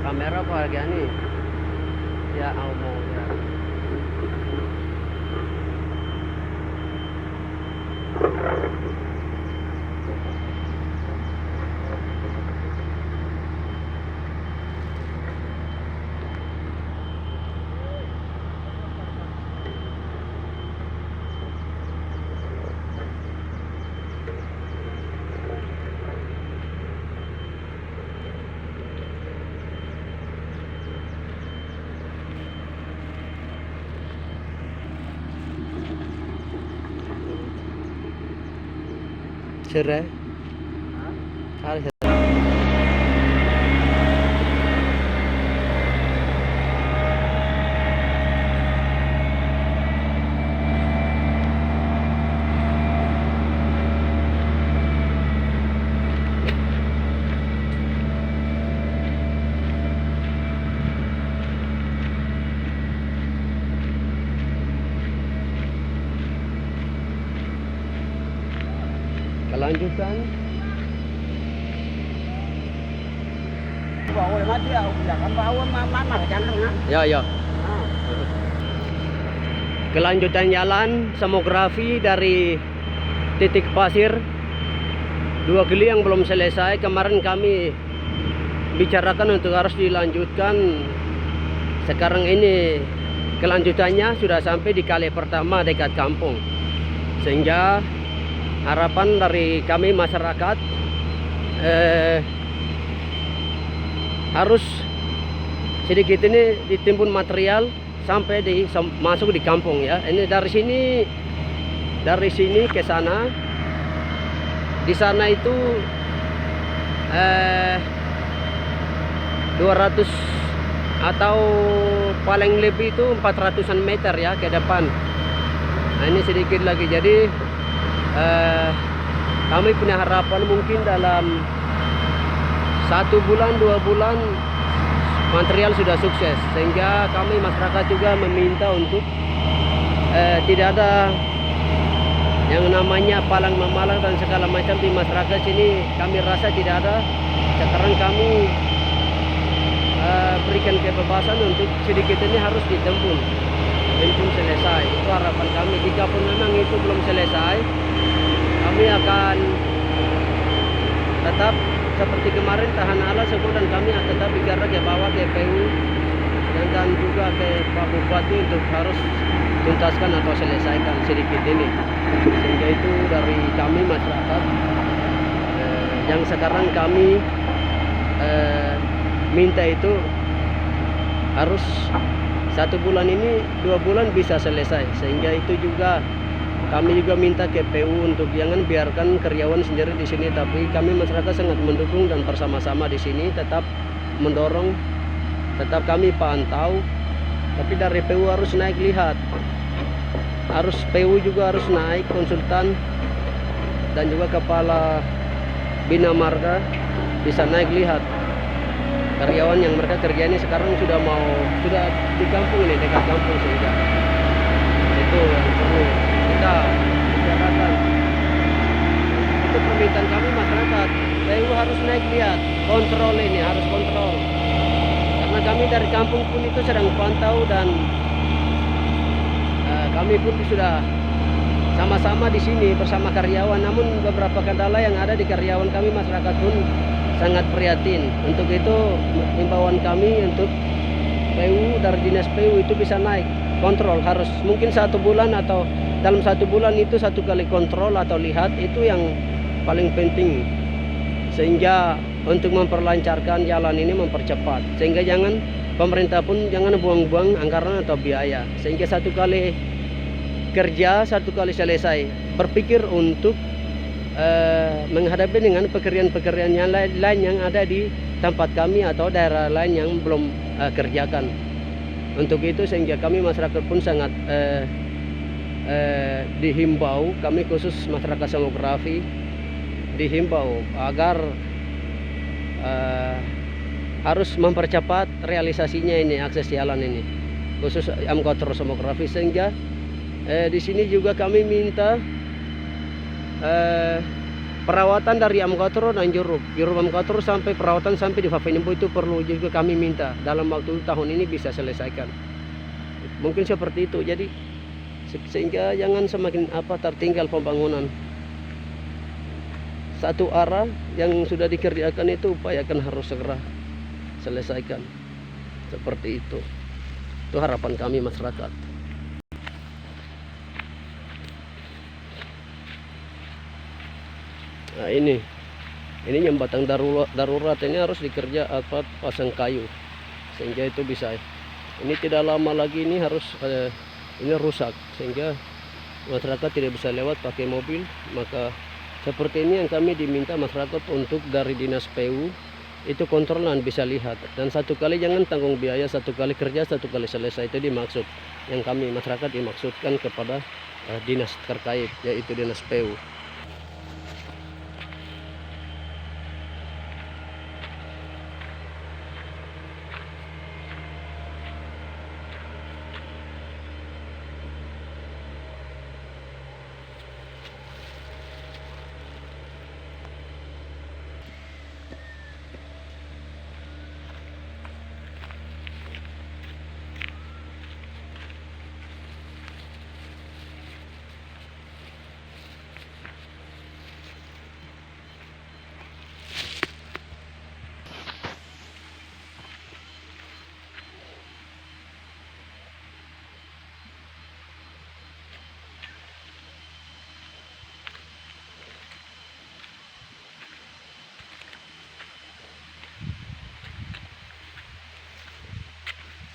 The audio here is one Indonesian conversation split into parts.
Kamera apa harga nih? Ya mau ya. Cerai. Harus. Kelanjutan ya. Kelanjutan jalan semografi dari titik pasir 2 kili yang belum selesai. Kemarin kami bicarakan untuk harus dilanjutkan. Sekarang ini kelanjutannya sudah sampai di kali pertama dekat kampung, sehingga harapan dari kami masyarakat harus sedikit ini ditimbun material sampai masuk di kampung ya. Ini dari sini ke sana. Di sana itu 200 atau paling lebih itu 400-an meter ya ke depan. Nah, ini sedikit lagi. Jadi kami punya harapan mungkin dalam 1 bulan 2 bulan material sudah sukses, sehingga kami masyarakat juga meminta untuk tidak ada yang namanya palang memalang dan segala macam di masyarakat sini. Kami rasa tidak ada. Sekarang kami berikan kebebasan untuk sedikit ini harus ditempun selesai. Itu harapan kami. Jika pun memang itu belum selesai, kami akan tetap seperti kemarin tahan alas semua, dan kami akan tetap bicara ke bawah ke PU dan juga ke Pak Bupati untuk harus tuntaskan atau selesaikan sedikit ini. Sehingga itu dari kami masyarakat yang sekarang kami minta itu harus 1 bulan ini 2 bulan bisa selesai. Sehingga itu juga kami juga minta ke PU untuk jangan biarkan karyawan sendiri di sini, tapi kami masyarakat sangat mendukung dan bersama-sama di sini tetap mendorong, tetap kami pantau. Tapi dari PU harus naik lihat, PU juga harus naik konsultan, dan juga kepala Bina Marga bisa naik lihat karyawan yang mereka kerja ini sekarang sudah di kampung ini, dekat kampung, sehingga itu yang perlu kita bicarakan. Itu permintaan kami masyarakat. PU harus naik lihat, kontrol ini, harus kontrol. Karena kami dari kampung pun itu sedang pantau, dan kami pun sudah sama-sama di sini bersama karyawan. Namun beberapa kendala yang ada di karyawan kami, masyarakat pun sangat prihatin. Untuk itu himbauan kami untuk PU dari dinas PU itu bisa naik kontrol, harus mungkin 1 bulan atau dalam 1 bulan itu 1 kali kontrol atau lihat, itu yang paling penting, sehingga untuk memperlancarkan jalan ini, mempercepat, sehingga jangan pemerintah pun jangan buang-buang anggaran atau biaya, sehingga 1 kali kerja 1 kali selesai, berpikir untuk menghadapi dengan pekerjaan-pekerjaan yang lain yang ada di tempat kami atau daerah lain yang belum kerjakan. Untuk itu sehingga kami masyarakat pun sangat dihimbau, kami khusus masyarakat semografi dihimbau agar harus mempercepat realisasinya ini, akses jalan ini, khusus Amkotor semografi. Sehingga di sini juga kami minta perawatan dari Amkotoro dan Jurub Amkotoro sampai perawatan sampai di Favenimbo itu perlu juga kami minta dalam waktu tahun ini bisa selesaikan. Mungkin seperti itu. Jadi sehingga jangan semakin tertinggal pembangunan. Satu arah yang sudah dikerjakan itu upayakan harus segera selesaikan. Seperti itu. Itu harapan kami masyarakat. Nah ini jembatan darurat ini harus dikerja pasang kayu sehingga itu bisa. Ini tidak lama lagi ini harus ini rusak sehingga masyarakat tidak bisa lewat pakai mobil. Maka seperti ini yang kami diminta masyarakat untuk dari dinas PU itu kontrolan bisa lihat, dan satu kali jangan tanggung biaya, satu kali kerja satu kali selesai. Itu dimaksud yang kami masyarakat dimaksudkan kepada dinas terkait yaitu dinas PU.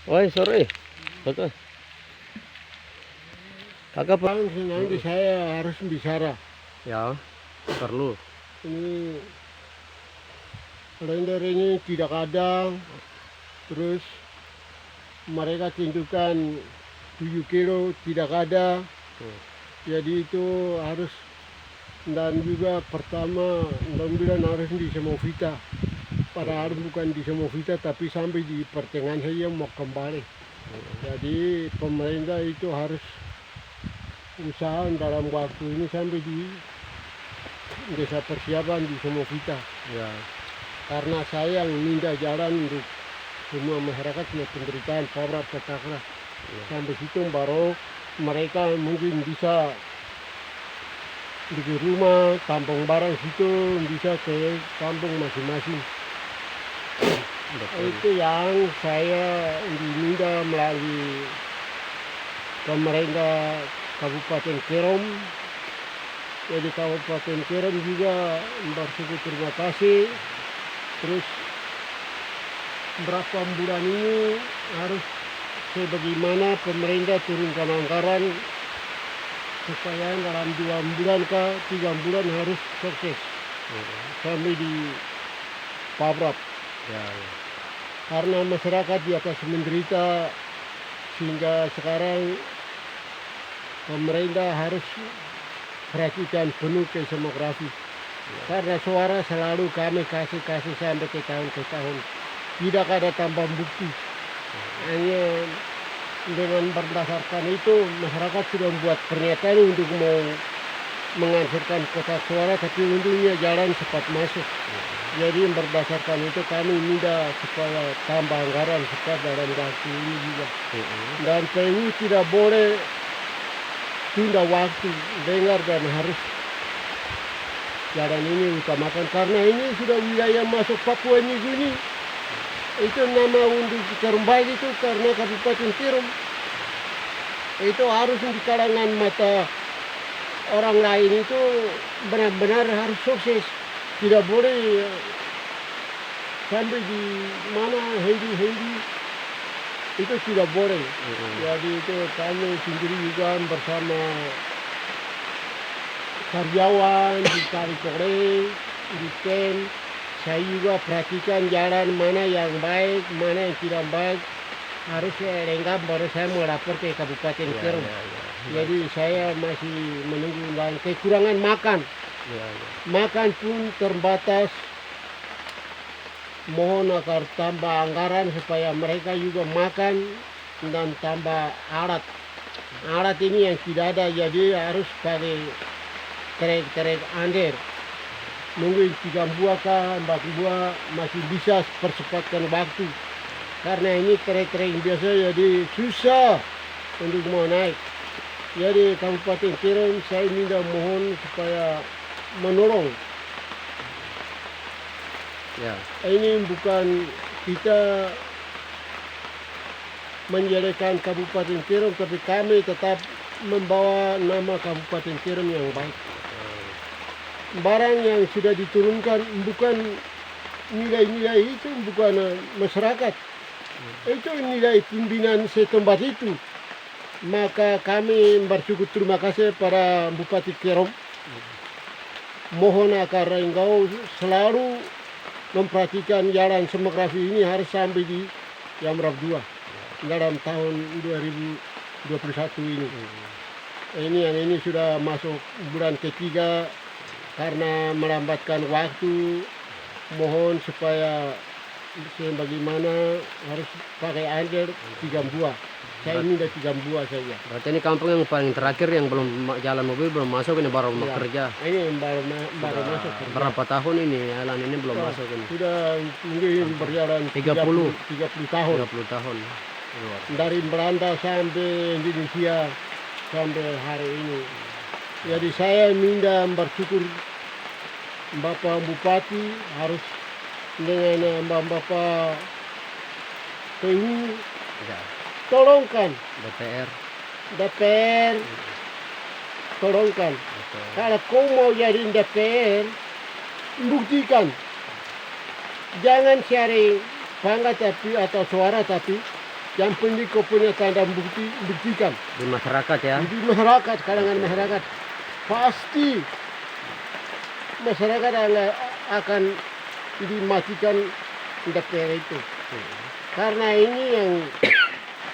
Woi sore, kakak. Kakak Bang, nanti saya harus bicara. ya perlu. Ini render ini tidak ada, terus mereka tentukan 7 kilo tidak ada. Jadi itu harus, dan juga pertama mudah-mudahan harus di Semovita. Padahal bukan di Semovita tapi sampai di pertengahan saja mau kembali. Jadi pemerintah itu harus usaha dalam waktu ini sampai di desa persiapan di Semovita. Ya. Karena saya yang minta jalan untuk semua masyarakat yang penderitaan pabrak ketakra. Sampai situ baru mereka mungkin bisa bikin rumah, tampung barang situ, bisa ke kampung masing-masing. Itu yang saya diminta melalui pemerintah Kabupaten Kerom. Jadi Kabupaten Kerom juga bersyukur terima kasih. Terus berapa bulan ini harus sebagaimana pemerintah turunkan anggaran supaya dalam 2 bulan ke 3 bulan harus sukses sampai di pabrak. Ya. Karena masyarakat di atas menderita sehingga sekarang pemerintah harus perhatikan penuh ke seismografi. Karena suara selalu kami kasih sampai ke tahun ke tahun. Tidak ada tambahan bukti. Hanya dengan berdasarkan itu masyarakat sudah membuat pernyataan untuk mau menghancurkan kotak suara, tapi untungnya jalan cepat masuk. Jadi berdasarkan itu kami minta supaya tambah anggaran cepat dalam waktu ini juga. Dan PU tidak boleh tunda waktu, dengar dan harus jalan ini utamakan. Karena ini sudah wilayah masuk Papua New Guinea. Itu nama untuk Kerombag itu karena Kabupaten Kerom. Itu harus di kalangan mata orang lain itu benar-benar harus sukses. Tidak boleh sampai di mana hendi itu tidak boleh. Jadi itu kami sendiri juga bersama karyawan di Karikore, di Ken, saya juga perhatikan jalan mana yang baik, mana yang tidak baik. Harus lengkap baru saya melapor ke Kabupaten Kerom. Jadi saya masih menunggu, dan kekurangan makan. Makan pun terbatas. Mohon agar tambah anggaran supaya mereka juga makan dan tambah alat. Alat ini yang tidak ada, jadi harus pakai trek-trek under. mungkin 3 buah kah 4 buah masih bisa percepatkan waktu. Karena ini trek-trek biasa jadi susah untuk mau naik. Jadi Kabupaten Kerom saya minta mohon supaya menolong. Ya. Ini bukan kita menjelekan Kabupaten Kerom, tapi kami tetap membawa nama Kabupaten Kerom yang baik. Barang yang sudah diturunkan bukan nilai-nilai itu, bukan masyarakat. Itu nilai pimpinan setempat itu. Maka kami bersyukur terima kasih pada Bupati Kerom. Mohon agar engkau selalu memperhatikan jalan Semografi ini harus sampai di Yamrab 2 dalam tahun 2021 ini. Ini sudah masuk bulan ketiga karena melambatkan waktu. Mohon supaya bagaimana harus pakai air 3 buah. Saya minta 3 buah saja. Berarti ini kampung yang paling terakhir yang belum jalan mobil belum masuk, ini baru mau Ya, kerja. Ini baru masuk kerja. Berapa tahun ini jalan ini belum masuk ini? Sudah mungkin berjalan 30 tahun. 30 tahun. Luar. Dari Belanda sampai Indonesia sampai hari ini. Jadi saya minta bersyukur Bapak Bupati harus dengan Bapak PU Ya. tolongkan DPR. tolongkan. Betul. Kalau kau mau jadi DPR, buktikan. Jangan cari bangga tapi atau suara, tapi yang penting kau punya tanda bukti, buktikan. Di masyarakat ya. Di masyarakat, kalangan masyarakat pasti masyarakat akan dimatikan DPR itu. Karena ini yang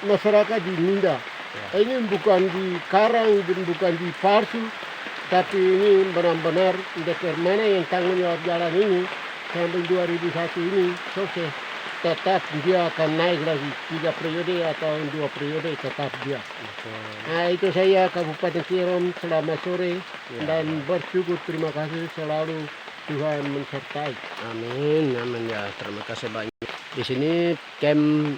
masyarakat diminta. Ini bukan dikarang dan bukan dipalsu, tapi ini benar-benar DPR mana yang tanggung jawab jalan ini sampai 2001 ini sukses. Tetap dia akan naik lagi 3 periode atau 2 periode, tetap dia. Nah itu saya Kabupaten Kerom, selamat sore dan bersyukur terima kasih selalu Tuhan mensertai. Amin, amin ya. Terima kasih banyak. Di sini camp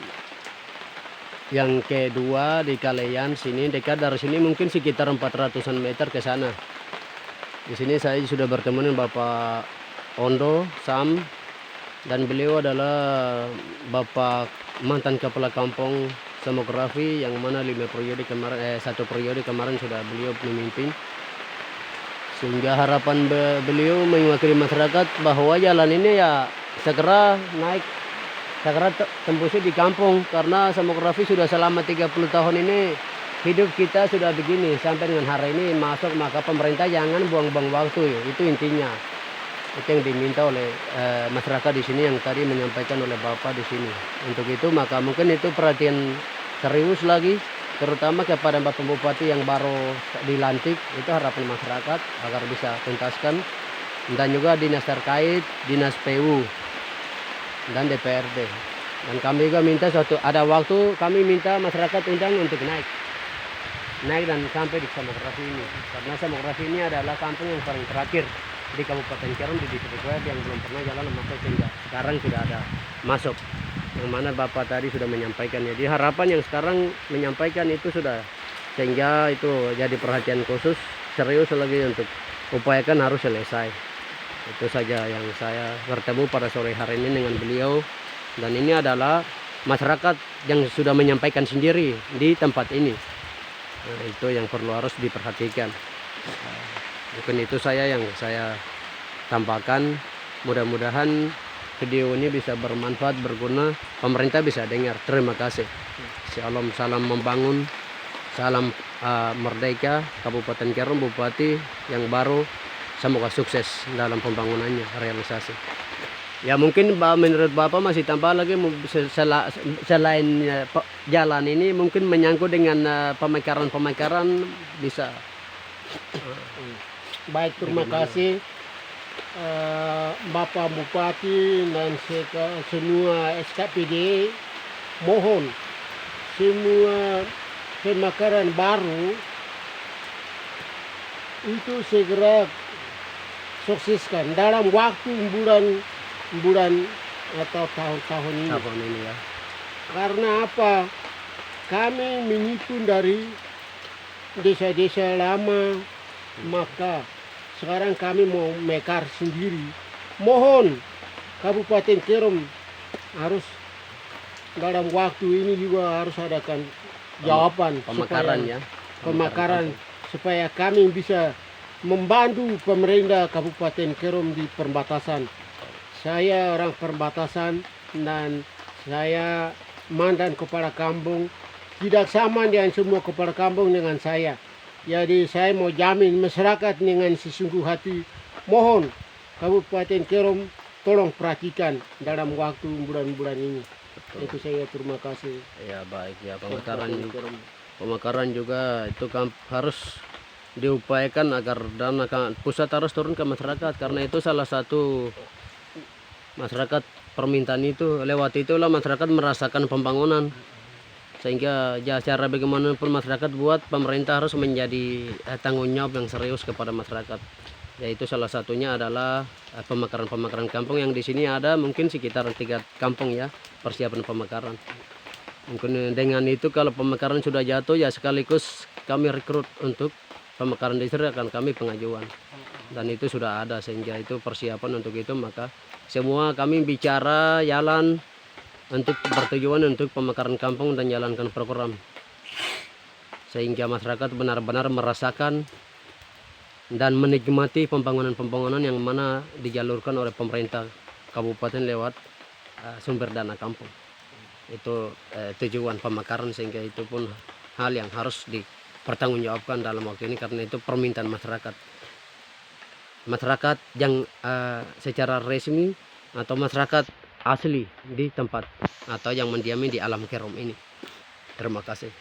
yang kedua di Kaleyan sini, dekat dari sini mungkin sekitar 400-an meter ke sana. Di sini saya sudah bertemu dengan Bapak Ondo Sam, dan beliau adalah Bapak mantan kepala kampung Semografi yang mana 1 periode kemarin sudah beliau memimpin. Sehingga harapan beliau mewakili masyarakat bahwa jalan ini ya segera naik, segera tembusnya di kampung, karena Semografi sudah selama 30 tahun ini hidup kita sudah begini sampai dengan hari ini masuk, maka pemerintah jangan buang-buang waktu ya. Itu intinya. Itu yang diminta oleh masyarakat di sini yang tadi menyampaikan oleh Bapak di sini. Untuk itu maka mungkin itu perhatian serius lagi, terutama kepada Bapak Bupati yang baru dilantik. Itu harapan masyarakat agar bisa tuntaskan, dan juga dinas terkait, dinas PU dan DPRD. Dan kami juga minta ada waktu kami minta masyarakat undang untuk naik dan sampai di Semografi ini, karena Semografi ini adalah kampung yang paling terakhir di Kabupaten Kerom di Distrik Web yang belum pernah jalan masuk, sehingga sekarang sudah ada masuk, yang mana Bapak tadi sudah menyampaikan. Jadi harapan yang sekarang menyampaikan itu sudah, sehingga itu jadi perhatian khusus serius lagi untuk upayakan harus selesai. Itu saja yang saya bertemu pada sore hari ini dengan beliau, dan ini adalah masyarakat yang sudah menyampaikan sendiri di tempat ini. Nah, itu yang perlu harus diperhatikan. Mungkin itu yang saya tambahkan. Mudah-mudahan video ini bisa bermanfaat, berguna, pemerintah bisa dengar. Terima kasih. Shalom, salam membangun, salam merdeka Kabupaten Kerom, Bupati yang baru, semoga sukses dalam pembangunannya, realisasi. Ya mungkin menurut Bapak masih tambah lagi selain jalan ini, mungkin menyangkut dengan pemekaran bisa. Baik, terima kasih Bapak Bupati dan semua SKPD. Mohon semua pemekaran baru itu segera sukseskan dalam waktu bulan atau tahun-tahun ini. Tahun ini ya. Karena apa? Kami mengikut dari desa-desa lama, maka sekarang kami mau mekar sendiri. Mohon Kabupaten Kerom harus dalam waktu ini juga harus adakan jawaban Pemekaran supaya- ya. pemekaran supaya kami bisa membantu pemerintah Kabupaten Kerom di perbatasan. Saya orang perbatasan dan saya mantan kepala kampung, tidak sama dengan semua kepala kampung dengan saya. Jadi saya mau jamin masyarakat dengan sesungguh hati, mohon Kabupaten Kerom tolong perhatikan dalam waktu bulan-bulan ini. Itu saya terima kasih. Ya baik ya, Kabupaten Kerom. pemekaran juga itu kan harus diupayakan agar dana pusat harus turun ke masyarakat, karena itu salah satu masyarakat permintaan itu. Lewat itulah masyarakat merasakan pembangunan, sehingga ya cara bagaimanapun masyarakat buat pemerintah harus menjadi tanggung jawab yang serius kepada masyarakat. Yaitu salah satunya adalah pemekaran kampung, yang di sini ada mungkin sekitar 3 kampung ya persiapan pemekaran. Mungkin dengan itu kalau pemekaran sudah jatuh ya sekaligus kami rekrut untuk pemekaran distrik, akan kami pengajuan, dan itu sudah ada, sehingga itu persiapan untuk itu. Maka semua kami bicara jalan untuk bertujuan untuk pemekaran kampung dan jalankan program, sehingga masyarakat benar-benar merasakan dan menikmati pembangunan yang mana dijalurkan oleh pemerintah kabupaten lewat sumber dana kampung. Itu tujuan pemekaran, sehingga itu pun hal yang harus dipertanggungjawabkan dalam waktu ini, karena itu permintaan masyarakat yang secara resmi atau masyarakat asli di tempat atau yang mendiami di alam Kerom ini. Terima kasih.